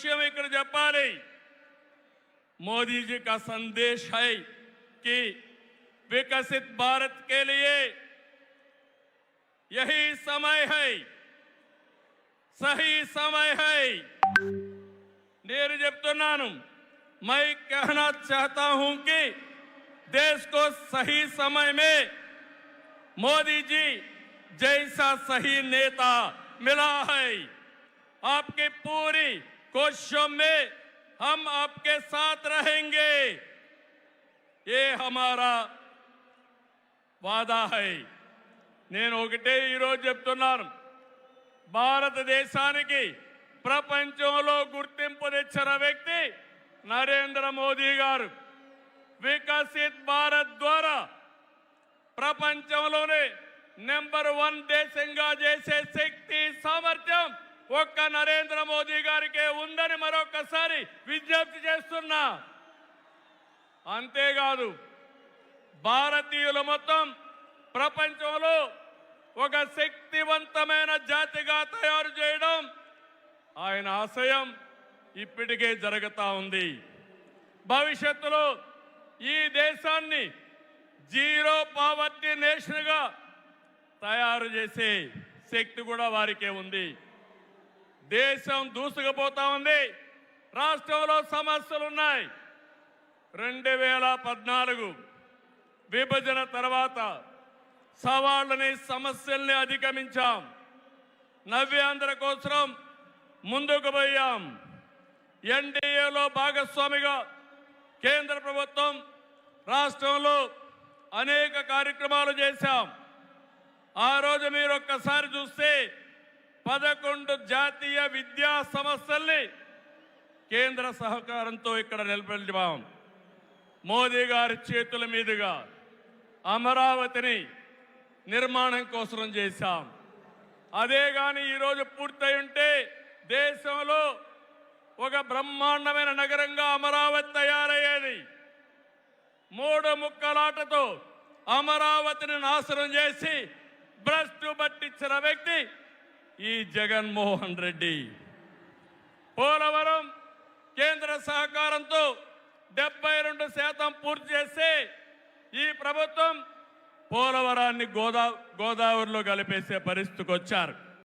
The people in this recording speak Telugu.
विषय ఇక్కడ చెప్పాలి मोदी जी का संदेश है कि विकसित भारत के लिए यही समय है, सही समय है। నేను చెప్తున్నాను, मैं कहना चाहता हूं कि देश को सही समय में मोदी जी जैसा सही नेता मिला है। आपकी पूरी कोशिशों में हम आपके साथ रहेंगे, ये हमारा वादा है। నేను ఒకటే ఈరోజు చెప్తున్నాను, భారతదేశానికి ప్రపంచంలో గుర్తింపు తెచ్చిన వ్యక్తి నరేంద్ర మోదీ గారు। వికసిత్ భారత్ ద్వారా ప్రపంచంలోనే నెంబర్ 1 దేశంగా చేసే శక్తి సామర్థ్యం ఒక్క నరేంద్ర మోదీ గారికే ఉందని మరొకసారి విజ్ఞప్తి చేస్తున్నా। అంతేకాదు, భారతీయులు మొత్తం ప్రపంచంలో ఒక శక్తివంతమైన జాతిగా తయారు చేయడం ఆయన ఆశయం ఇప్పటికే జరుగుతా ఉంది। భవిష్యత్తులో ఈ దేశాన్ని జీరో పావర్టీ నేషన్గా తయారు చేసే శక్తి కూడా వారికే ఉంది। దేశం దూసుకుపోతా ఉంది, రాష్ట్రంలో సమస్యలు ఉన్నాయి। 2014 విభజన తర్వాత సవాళ్ళని సమస్యల్ని అధిగమించాం, నవ్యాంధ్ర కోసం ముందుకు పోయాం। ఎన్డీఏలో భాగస్వామిగా కేంద్ర ప్రభుత్వం రాష్ట్రంలో అనేక కార్యక్రమాలు చేశాం। ఆ రోజు మీరు ఒక్కసారి చూస్తే 11 జాతీయ విద్యా సంస్థల్ని కేంద్ర సహకారంతో ఇక్కడ నిలబెట్టాం। మోదీ గారి చేతుల మీదుగా అమరావతిని నిర్మాణం కోసం చేశాం। అదే గాని ఈరోజు పూర్తయి ఉంటే దేశంలో ఒక బ్రహ్మాండమైన నగరంగా అమరావతి తయారయ్యేది। 3 ముక్కలాటతో అమరావతిని నాశనం చేసి భ్రష్టు పట్టించిన వ్యక్తి ఈ జగన్మోహన్ రెడ్డి। పోలవరం కేంద్ర సహకారంతో 72% పూర్తి చేసి ఈ ప్రభుత్వం పోలవరాన్ని గోదావరిలో కలిపేసే పరిస్థితికి వచ్చారు।